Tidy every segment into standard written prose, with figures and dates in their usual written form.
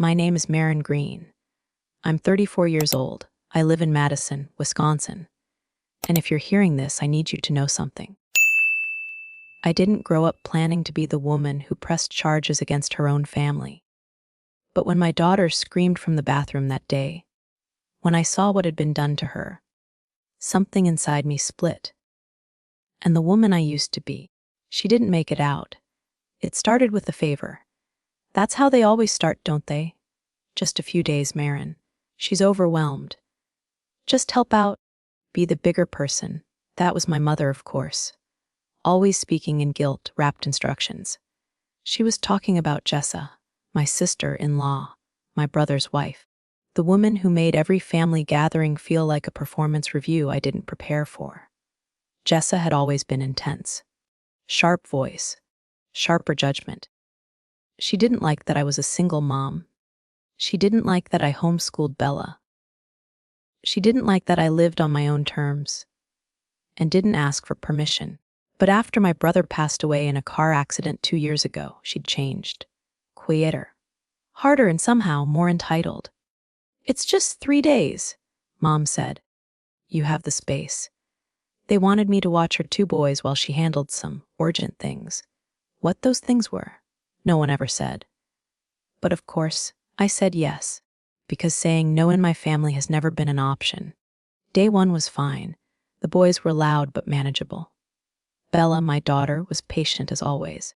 My name is Maren Green. I'm 34 years old. I live in Madison, Wisconsin. And if you're hearing this, I need you to know something. I didn't grow up planning to be the woman who pressed charges against her own family. But when my daughter screamed from the bathroom that day, when I saw what had been done to her, something inside me split. And the woman I used to be, she didn't make it out. It started with a favor. That's how they always start, don't they? Just a few days, Maren. She's overwhelmed. Just help out. Be the bigger person. That was my mother, of course. Always speaking in guilt-wrapped instructions. She was talking about Jessa, my sister-in-law, my brother's wife. The woman who made every family gathering feel like a performance review I didn't prepare for. Jessa had always been intense. Sharp voice. Sharper judgment. She didn't like that I was a single mom. She didn't like that I homeschooled Bella. She didn't like that I lived on my own terms and didn't ask for permission. But after my brother passed away in a car accident 2 years ago, she'd changed. Quieter. Harder and somehow more entitled. "It's just 3 days," Mom said. "You have the space." They wanted me to watch her 2 boys while she handled some urgent things. What those things were, no one ever said. But of course, I said yes, because saying no in my family has never been an option. Day 1 was fine. The boys were loud but manageable. Bella, my daughter, was patient as always.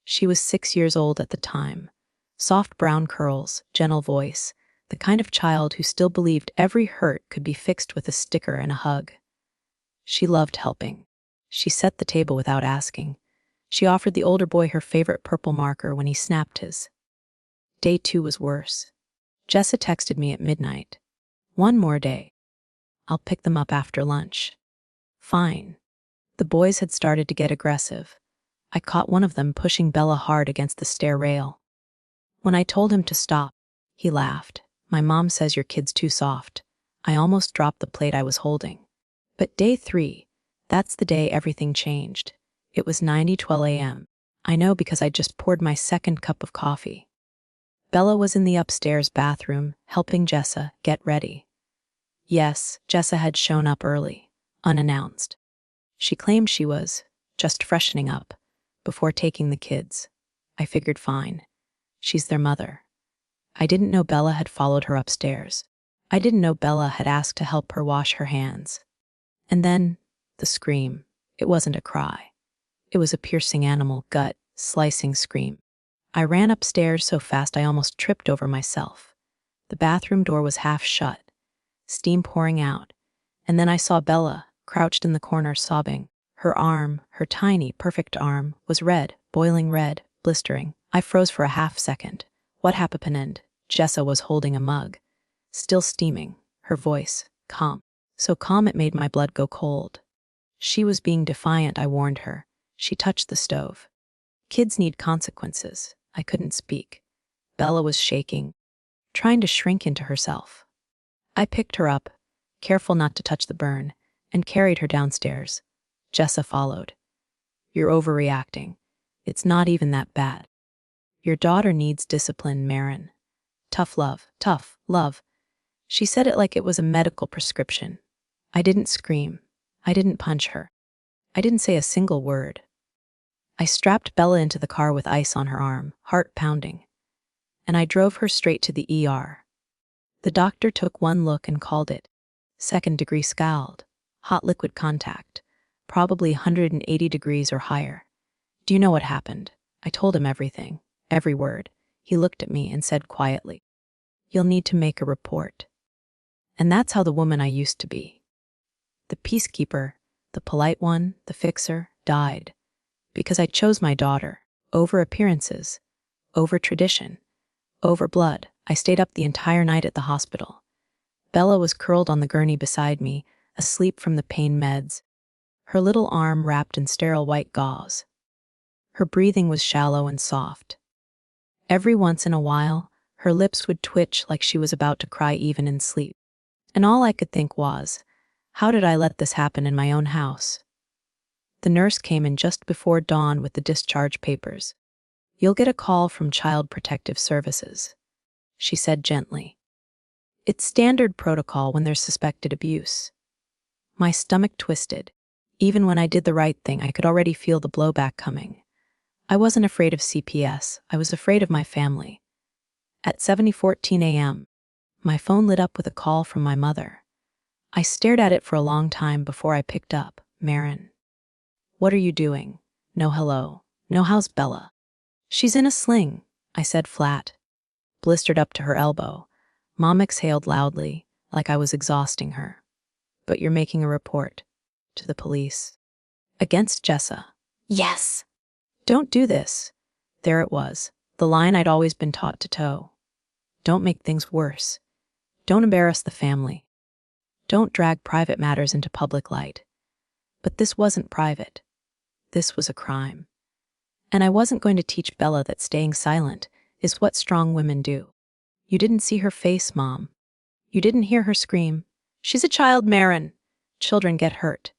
She was 6 years old at the time. Soft brown curls, gentle voice, the kind of child who still believed every hurt could be fixed with a sticker and a hug. She loved helping. She set the table without asking. She offered the older boy her favorite purple marker when he snapped his. Day 2 was worse. Jessa texted me at midnight. "One more day. I'll pick them up after lunch." Fine. The boys had started to get aggressive. I caught one of them pushing Bella hard against the stair rail. When I told him to stop, he laughed. "My mom says your kid's too soft." I almost dropped the plate I was holding. But day 3, that's the day everything changed. It was 9:12 a.m. I know because I just poured my second cup of coffee. Bella was in the upstairs bathroom, helping Jessa get ready. Yes, Jessa had shown up early, unannounced. She claimed she was just freshening up before taking the kids. I figured fine. She's their mother. I didn't know Bella had followed her upstairs. I didn't know Bella had asked to help her wash her hands. And then, the scream. It wasn't a cry. It was a piercing animal, gut-slicing scream. I ran upstairs so fast I almost tripped over myself. The bathroom door was half shut, steam pouring out, and then I saw Bella, crouched in the corner sobbing. Her arm, her tiny, perfect arm, was red, boiling red, blistering. I froze for a half second. What happened? Jessa was holding a mug, still steaming, her voice calm. So calm it made my blood go cold. She was being defiant, I warned her. She touched the stove. Kids need consequences. I couldn't speak. Bella was shaking, trying to shrink into herself. I picked her up, careful not to touch the burn, and carried her downstairs. Jessa followed. "You're overreacting. It's not even that bad. Your daughter needs discipline, Maren. Tough love. She said it like it was a medical prescription. I didn't scream. I didn't punch her. I didn't say a single word. I strapped Bella into the car with ice on her arm, heart pounding, and I drove her straight to the ER. The doctor took one look and called it second-degree scald, hot liquid contact, probably 180 degrees or higher. Do you know what happened? I told him everything, every word. He looked at me and said quietly, "You'll need to make a report." And that's how the woman I used to be. The peacekeeper, the polite one, the fixer, died. Because I chose my daughter, over appearances, over tradition, over blood. I stayed up the entire night at the hospital. Bella was curled on the gurney beside me, asleep from the pain meds, her little arm wrapped in sterile white gauze. Her breathing was shallow and soft. Every once in a while, her lips would twitch like she was about to cry even in sleep. And all I could think was, how did I let this happen in my own house? The nurse came in just before dawn with the discharge papers. "You'll get a call from Child Protective Services." she said gently. It's standard protocol when there's suspected abuse. My stomach twisted. Even when I did the right thing, I could already feel the blowback coming. I wasn't afraid of CPS, I was afraid of my family. At 7:14 a.m., my phone lit up with a call from my mother. I stared at it for a long time before I picked up. Marin. What are you doing? No hello. No, how's Bella? She's in a sling, I said flat. Blistered up to her elbow. Mom exhaled loudly, like I was exhausting her. But you're making a report. To the police. Against Jessa. Yes. Don't do this. There it was, the line I'd always been taught to toe. Don't make things worse. Don't embarrass the family. Don't drag private matters into public light. But this wasn't private. This was a crime. And I wasn't going to teach Bella that staying silent is what strong women do. You didn't see her face, Mom. You didn't hear her scream. She's a child, Marin. Children get hurt.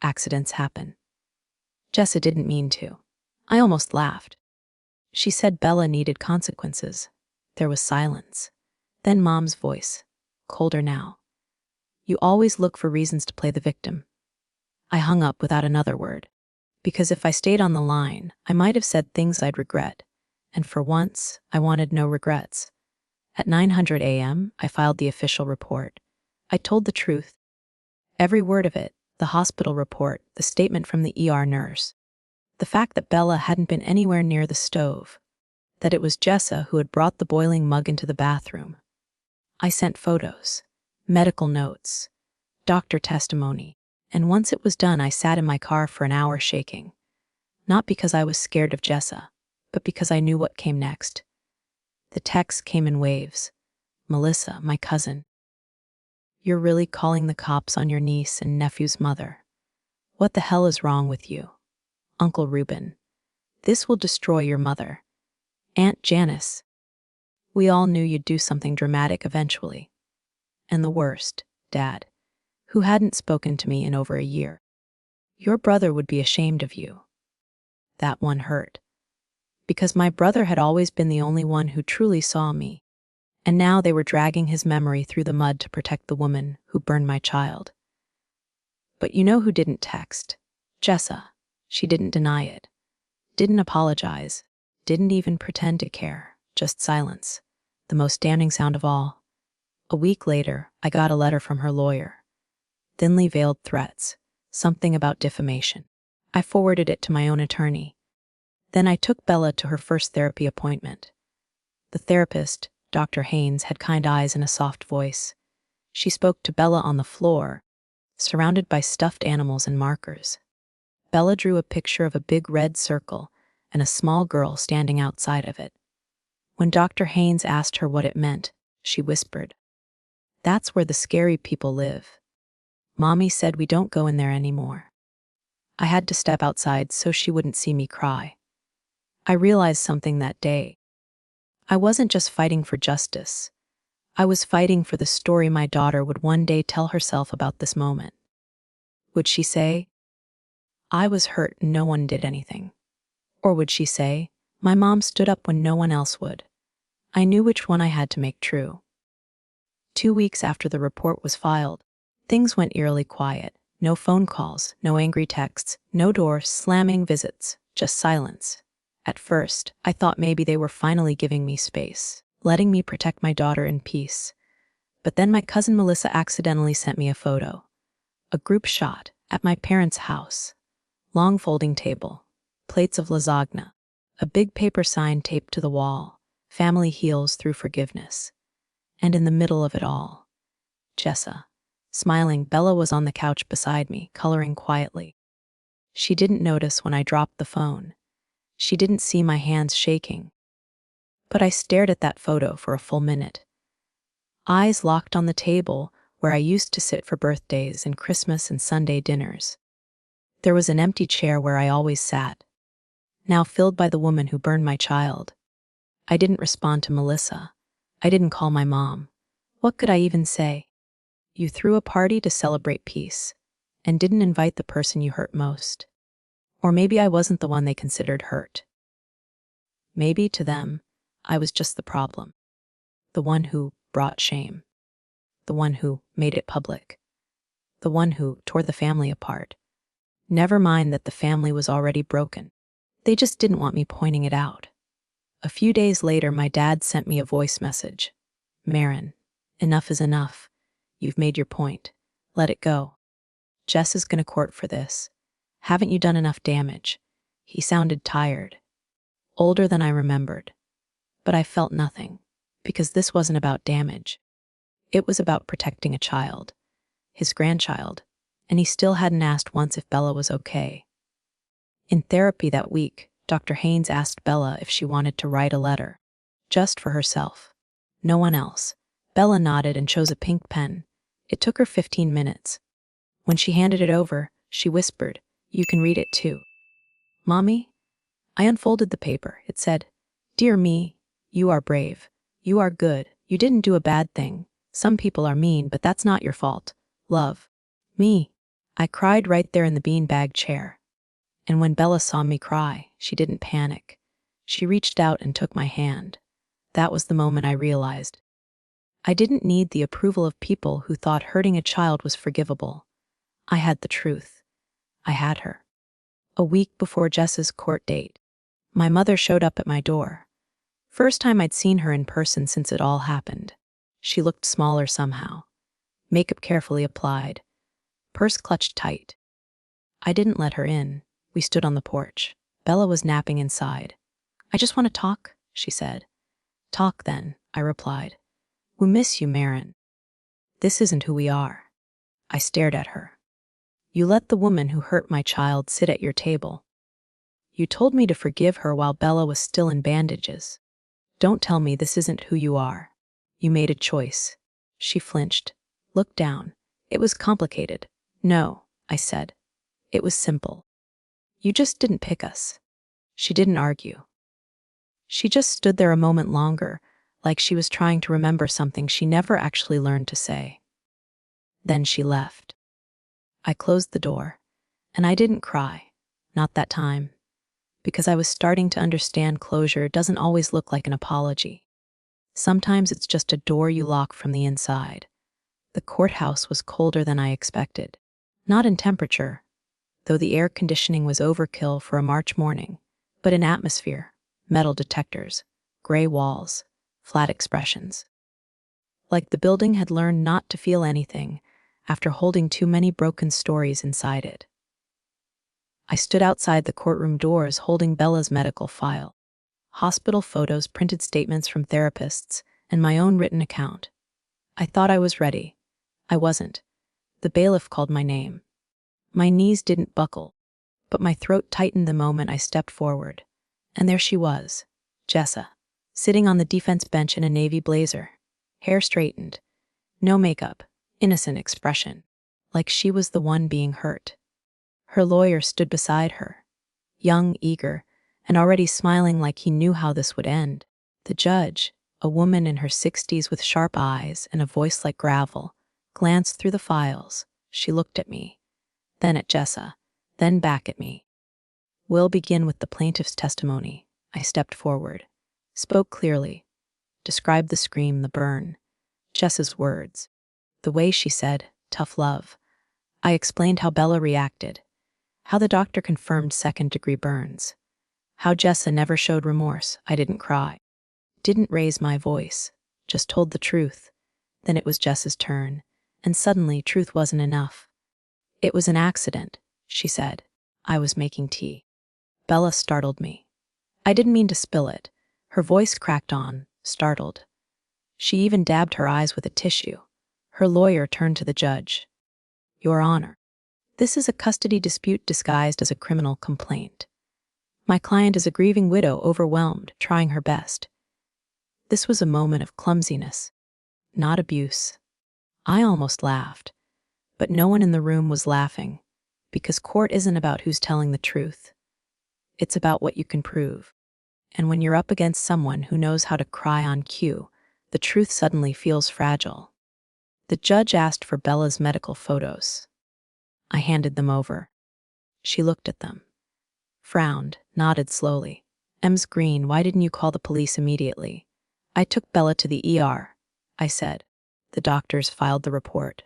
Accidents happen. Jessa didn't mean to. I almost laughed. She said Bella needed consequences. There was silence. Then Mom's voice, colder now. You always look for reasons to play the victim. I hung up without another word. Because if I stayed on the line, I might have said things I'd regret. And for once, I wanted no regrets. At 9:00 a.m., I filed the official report. I told the truth. Every word of it, the hospital report, the statement from the ER nurse. The fact that Bella hadn't been anywhere near the stove. That it was Jessa who had brought the boiling mug into the bathroom. I sent photos, medical notes, doctor testimony, and once it was done, I sat in my car for an hour shaking. Not because I was scared of Jessa, but because I knew what came next. The texts came in waves. Melissa, my cousin. You're really calling the cops on your niece and nephew's mother. What the hell is wrong with you? Uncle Reuben. This will destroy your mother. Aunt Janice. We all knew you'd do something dramatic eventually. And the worst, Dad, who hadn't spoken to me in over a year. Your brother would be ashamed of you. That one hurt. Because my brother had always been the only one who truly saw me. And now they were dragging his memory through the mud to protect the woman who burned my child. But you know who didn't text? Jessa. She didn't deny it. Didn't apologize. Didn't even pretend to care. Just silence. The most damning sound of all. A week later, I got a letter from her lawyer. Thinly veiled threats. Something about defamation. I forwarded it to my own attorney. Then I took Bella to her first therapy appointment. The therapist, Dr. Haynes, had kind eyes and a soft voice. She spoke to Bella on the floor, surrounded by stuffed animals and markers. Bella drew a picture of a big red circle and a small girl standing outside of it. When Dr. Haynes asked her what it meant, she whispered, "That's where the scary people live. Mommy said we don't go in there anymore." I had to step outside so she wouldn't see me cry. I realized something that day. I wasn't just fighting for justice. I was fighting for the story my daughter would one day tell herself about this moment. Would she say, "I was hurt and no one did anything"? Or would she say, "My mom stood up when no one else would"? I knew which one I had to make true. 2 weeks after the report was filed, things went eerily quiet. No phone calls, no angry texts, no door slamming visits, just silence. At first, I thought maybe they were finally giving me space, letting me protect my daughter in peace. But then my cousin Melissa accidentally sent me a photo. A group shot at my parents' house. Long folding table, plates of lasagna, a big paper sign taped to the wall, family heals through forgiveness. And in the middle of it all, Jessa. Smiling, Bella was on the couch beside me, coloring quietly. She didn't notice when I dropped the phone. She didn't see my hands shaking. But I stared at that photo for a full minute. Eyes locked on the table where I used to sit for birthdays and Christmas and Sunday dinners. There was an empty chair where I always sat, now filled by the woman who burned my child. I didn't respond to Melissa. I didn't call my mom. What could I even say? You threw a party to celebrate peace, and didn't invite the person you hurt most. Or maybe I wasn't the one they considered hurt. Maybe, to them, I was just the problem. The one who brought shame. The one who made it public. The one who tore the family apart. Never mind that the family was already broken. They just didn't want me pointing it out. A few days later, my dad sent me a voice message. Marin, enough is enough. You've made your point. Let it go. Jess is going to court for this. Haven't you done enough damage? He sounded tired. Older than I remembered. But I felt nothing, because this wasn't about damage. It was about protecting a child. His grandchild. And he still hadn't asked once if Bella was okay. In therapy that week, Dr. Haynes asked Bella if she wanted to write a letter. Just for herself. No one else. Bella nodded and chose a pink pen. It took her 15 minutes. When she handed it over, she whispered, "You can read it too." "Mommy?" I unfolded the paper. It said, "Dear me, you are brave. You are good. You didn't do a bad thing. Some people are mean, but that's not your fault. Love." Me. I cried right there in the beanbag chair. And when Bella saw me cry, she didn't panic. She reached out and took my hand. That was the moment I realized. I didn't need the approval of people who thought hurting a child was forgivable. I had the truth. I had her. A week before Jess's court date, my mother showed up at my door. First time I'd seen her in person since it all happened. She looked smaller somehow. Makeup carefully applied. Purse clutched tight. I didn't let her in. We stood on the porch. Bella was napping inside. "I just want to talk," she said. "Talk then," I replied. "We miss you, Marin." "This isn't who we are." I stared at her. "You let the woman who hurt my child sit at your table. You told me to forgive her while Bella was still in bandages. Don't tell me this isn't who you are. You made a choice." She flinched, looked down. "It was complicated." "No," I said. "It was simple. You just didn't pick us." She didn't argue. She just stood there a moment longer, like she was trying to remember something she never actually learned to say. Then she left. I closed the door, and I didn't cry, not that time, because I was starting to understand closure doesn't always look like an apology. Sometimes it's just a door you lock from the inside. The courthouse was colder than I expected. Not in temperature, though the air conditioning was overkill for a March morning, but in atmosphere, metal detectors, gray walls, flat expressions. Like the building had learned not to feel anything after holding too many broken stories inside it. I stood outside the courtroom doors holding Bella's medical file. Hospital photos, printed statements from therapists, and my own written account. I thought I was ready. I wasn't. The bailiff called my name. My knees didn't buckle, but my throat tightened the moment I stepped forward. And there she was, Jessa, sitting on the defense bench in a navy blazer, hair straightened, no makeup, innocent expression, like she was the one being hurt. Her lawyer stood beside her, young, eager, and already smiling like he knew how this would end. The judge, a woman in her 60s with sharp eyes and a voice like gravel, glanced through the files. She looked at me, then at Jessa, then back at me. "We'll begin with the plaintiff's testimony." I stepped forward, spoke clearly, described the scream, the burn, Jessa's words, the way she said, "tough love." I explained how Bella reacted, how the doctor confirmed second-degree burns, how Jessa never showed remorse. I didn't cry, didn't raise my voice, just told the truth. Then it was Jessa's turn, and suddenly truth wasn't enough. "It was an accident," she said. "I was making tea." Bella startled me. I didn't mean to spill it. Her voice cracked on, startled. She even dabbed her eyes with a tissue. Her lawyer turned to the judge. "Your Honor, this is a custody dispute disguised as a criminal complaint. My client is a grieving widow, overwhelmed, trying her best." This was a moment of clumsiness, not abuse. I almost laughed, but no one in the room was laughing, because court isn't about who's telling the truth. It's about what you can prove. And when you're up against someone who knows how to cry on cue, the truth suddenly feels fragile. The judge asked for Bella's medical photos. I handed them over. She looked at them, frowned, nodded slowly. "M's green, why didn't you call the police immediately?" I took Bella to the ER, I said. The doctors filed the report.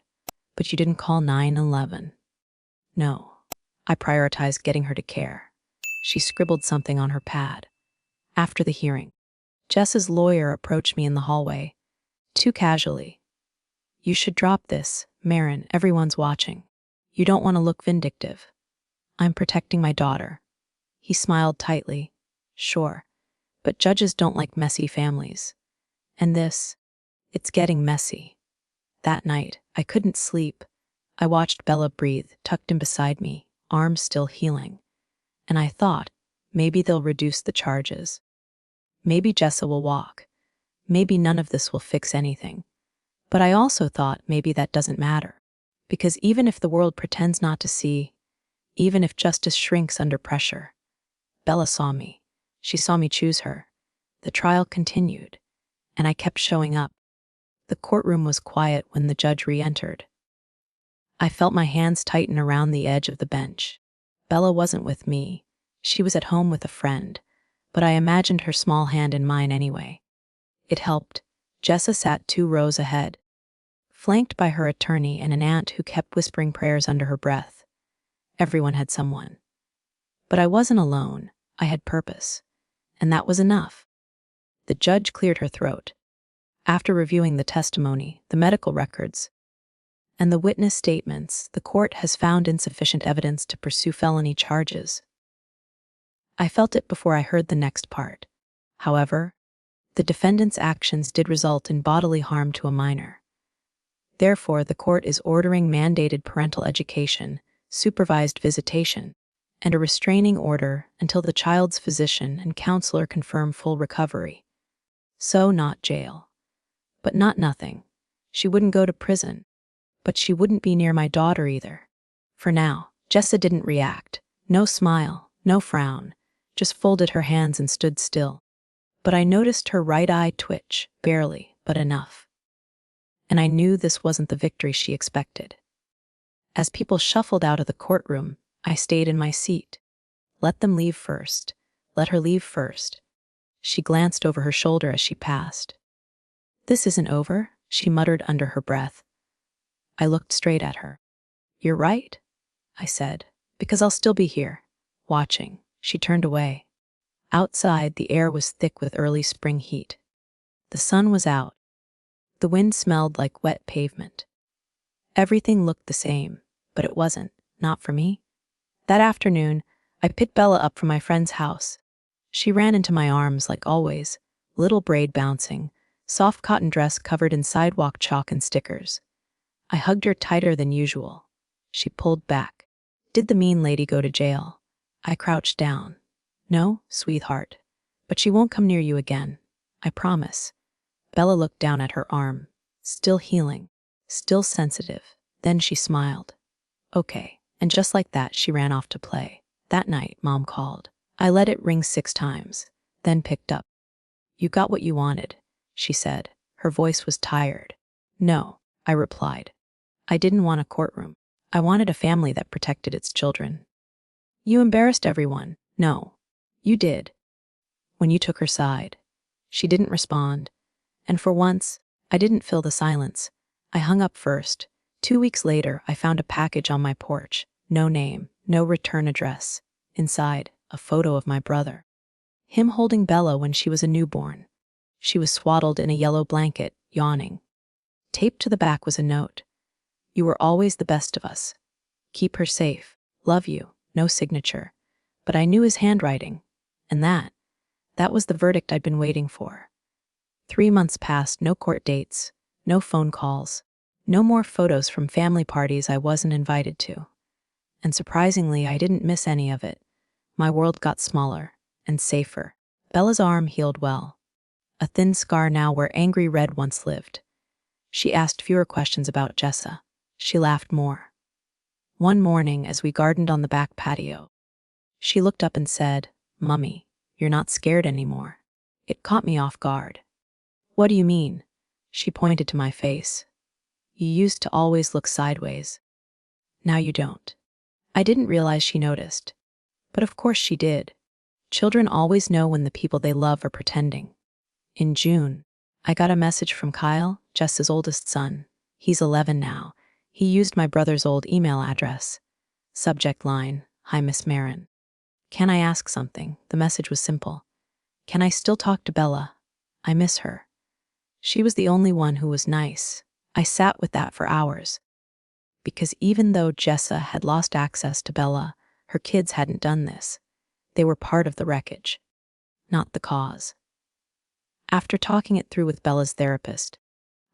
But you didn't call 911. No. I prioritized getting her to care. She scribbled something on her pad. After the hearing, Jess's lawyer approached me in the hallway, too casually. You should drop this, Marin, everyone's watching. You don't want to look vindictive. I'm protecting my daughter. He smiled tightly. Sure, but judges don't like messy families. And it's getting messy. That night, I couldn't sleep. I watched Bella breathe, tucked in beside me, arms still healing. And I thought, maybe they'll reduce the charges. Maybe Jessa will walk. Maybe none of this will fix anything. But I also thought maybe that doesn't matter. Because even if the world pretends not to see, even if justice shrinks under pressure, Bella saw me. She saw me choose her. The trial continued, and I kept showing up. The courtroom was quiet when the judge re-entered. I felt my hands tighten around the edge of the bench. Bella wasn't with me. She was at home with a friend, but I imagined her small hand in mine anyway. It helped. Jessa sat 2 rows ahead, flanked by her attorney and an aunt who kept whispering prayers under her breath. Everyone had someone. But I wasn't alone. I had purpose. And that was enough. The judge cleared her throat. After reviewing the testimony, the medical records, and the witness statements, the court has found insufficient evidence to pursue felony charges. I felt it before I heard the next part. However, the defendant's actions did result in bodily harm to a minor. Therefore, the court is ordering mandated parental education, supervised visitation, and a restraining order until the child's physician and counselor confirm full recovery. So, not jail. But not nothing. She wouldn't go to prison. But she wouldn't be near my daughter either. For now, Jessa didn't react. No smile, no frown, just folded her hands and stood still. But I noticed her right eye twitch, barely, but enough. And I knew this wasn't the victory she expected. As people shuffled out of the courtroom, I stayed in my seat. Let them leave first. Let her leave first. She glanced over her shoulder as she passed. This isn't over, she muttered under her breath. I looked straight at her. You're right, I said, because I'll still be here, watching. She turned away. Outside, the air was thick with early spring heat. The sun was out. The wind smelled like wet pavement. Everything looked the same, but it wasn't, not for me. That afternoon, I picked Bella up from my friend's house. She ran into my arms like always, little braid bouncing, soft cotton dress covered in sidewalk chalk and stickers. I hugged her tighter than usual. She pulled back. Did the mean lady go to jail? I crouched down. No, sweetheart. But she won't come near you again. I promise. Bella looked down at her arm. Still healing. Still sensitive. Then she smiled. Okay. And just like that, she ran off to play. That night, Mom called. I let it ring 6 times, then picked up. You got what you wanted, she said. Her voice was tired. No, I replied. I didn't want a courtroom. I wanted a family that protected its children. You embarrassed everyone. No, you did. When you took her side. She didn't respond. And for once, I didn't fill the silence. I hung up first. 2 weeks later, I found a package on my porch. No name, no return address. Inside, a photo of my brother. Him holding Bella when she was a newborn. She was swaddled in a yellow blanket, yawning. Taped to the back was a note. You were always the best of us. Keep her safe. Love you. No signature. But I knew his handwriting. And that was the verdict I'd been waiting for. 3 months passed, no court dates, no phone calls, no more photos from family parties I wasn't invited to. And surprisingly, I didn't miss any of it. My world got smaller and safer. Bella's arm healed well. A thin scar now where angry red once lived. She asked fewer questions about Jessa. She laughed more. One morning, as we gardened on the back patio, she looked up and said, Mummy, you're not scared anymore. It caught me off guard. What do you mean? She pointed to my face. You used to always look sideways. Now you don't. I didn't realize she noticed. But of course she did. Children always know when the people they love are pretending. In June, I got a message from Kyle, Jess's oldest son. He's 11 now. He used my brother's old email address. Subject line, "Hi, Miss Marin. Can I ask something?" The message was simple. Can I still talk to Bella? I miss her. She was the only one who was nice. I sat with that for hours. Because even though Jessa had lost access to Bella, her kids hadn't done this. They were part of the wreckage, not the cause. After talking it through with Bella's therapist,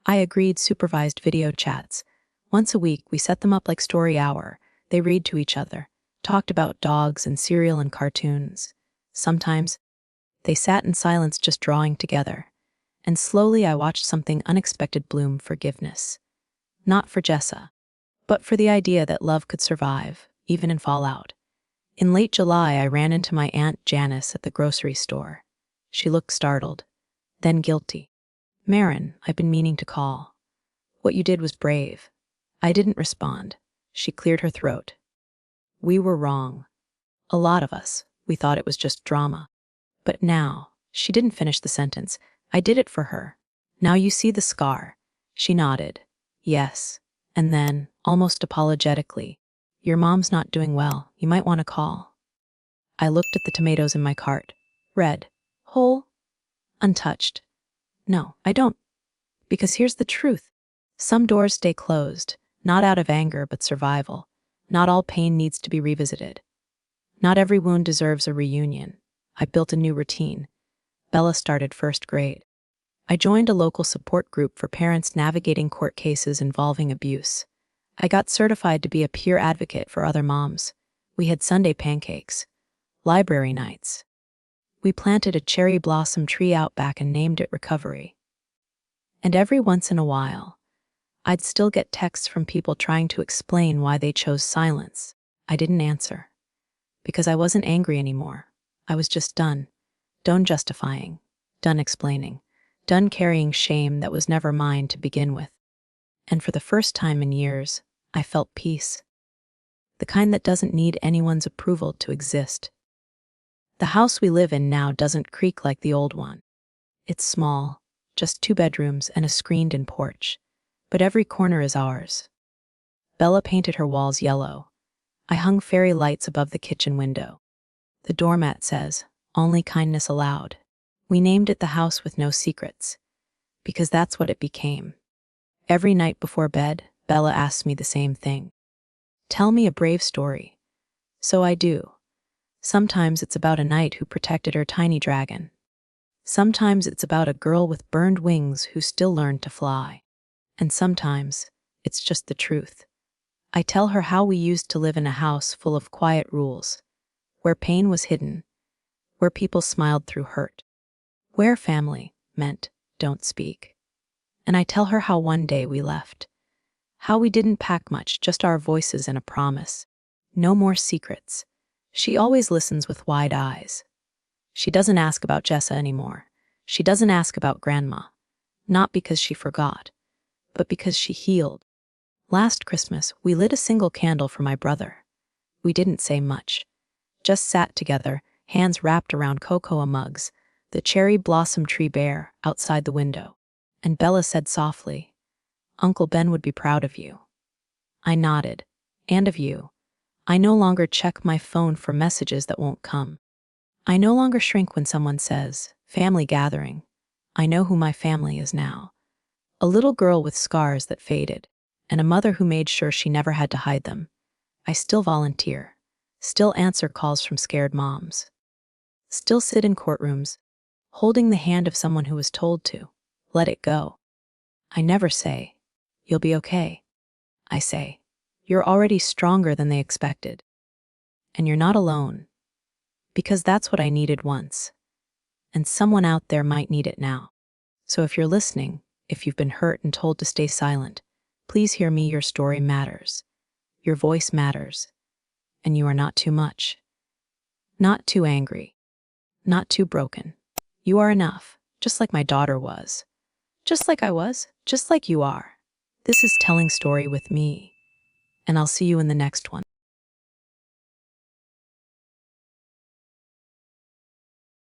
I agreed supervised video chats. Once a week, we set them up like story hour. They read to each other, talked about dogs and cereal and cartoons. Sometimes, they sat in silence just drawing together. And slowly I watched something unexpected bloom: forgiveness. Not for Jessa, but for the idea that love could survive, even in fallout. In late July, I ran into my Aunt Janice at the grocery store. She looked startled, then guilty. "Marin, I've been meaning to call. What you did was brave." I didn't respond. She cleared her throat. "We were wrong. A lot of us. We thought it was just drama. But now," she didn't finish the sentence, "I did it for her. Now you see the scar." She nodded. "Yes." And then, almost apologetically, "Your mom's not doing well. You might want to call." I looked at the tomatoes in my cart. Red. Whole. Untouched. "No, I don't. Because here's the truth. Some doors stay closed, not out of anger but survival. Not all pain needs to be revisited. Not every wound deserves a reunion." I built a new routine. Bella started first grade. I joined a local support group for parents navigating court cases involving abuse. I got certified to be a peer advocate for other moms. We had Sunday pancakes, library nights. We planted a cherry blossom tree out back and named it Recovery. And every once in a while, I'd still get texts from people trying to explain why they chose silence. I didn't answer. Because I wasn't angry anymore. I was just done. Done justifying. Done explaining. Done carrying shame that was never mine to begin with. And for the first time in years, I felt peace. The kind that doesn't need anyone's approval to exist. The house we live in now doesn't creak like the old one. It's small, just 2 bedrooms and a screened-in porch. But every corner is ours. Bella painted her walls yellow. I hung fairy lights above the kitchen window. The doormat says, "Only kindness allowed." We named it the house with no secrets, because that's what it became. Every night before bed, Bella asks me the same thing. "Tell me a brave story." So I do. Sometimes it's about a knight who protected her tiny dragon. Sometimes it's about a girl with burned wings who still learned to fly. And sometimes it's just the truth. I tell her how we used to live in a house full of quiet rules, where pain was hidden, where people smiled through hurt, where family meant don't speak. And I tell her how one day we left, how we didn't pack much, just our voices and a promise. No more secrets. She always listens with wide eyes. She doesn't ask about Jessa anymore. She doesn't ask about Grandma. Not because she forgot, but because she healed. Last Christmas, we lit a single candle for my brother. We didn't say much. Just sat together, hands wrapped around cocoa mugs, the cherry blossom tree bare outside the window. And Bella said softly, "Uncle Ben would be proud of you." I nodded. "And of you." I no longer check my phone for messages that won't come. I no longer shrink when someone says, "Family gathering." I know who my family is now. A little girl with scars that faded, and a mother who made sure she never had to hide them. I still volunteer, still answer calls from scared moms, still sit in courtrooms, holding the hand of someone who was told to let it go. I never say, "You'll be okay." I say, "You're already stronger than they expected. And you're not alone." Because that's what I needed once. And someone out there might need it now. So if you're listening, if you've been hurt and told to stay silent, please hear me. Your story matters. Your voice matters. And you are not too much. Not too angry. Not too broken. You are enough, just like my daughter was. Just like I was. Just like you are. This is Telling Story with me. And I'll see you in the next one.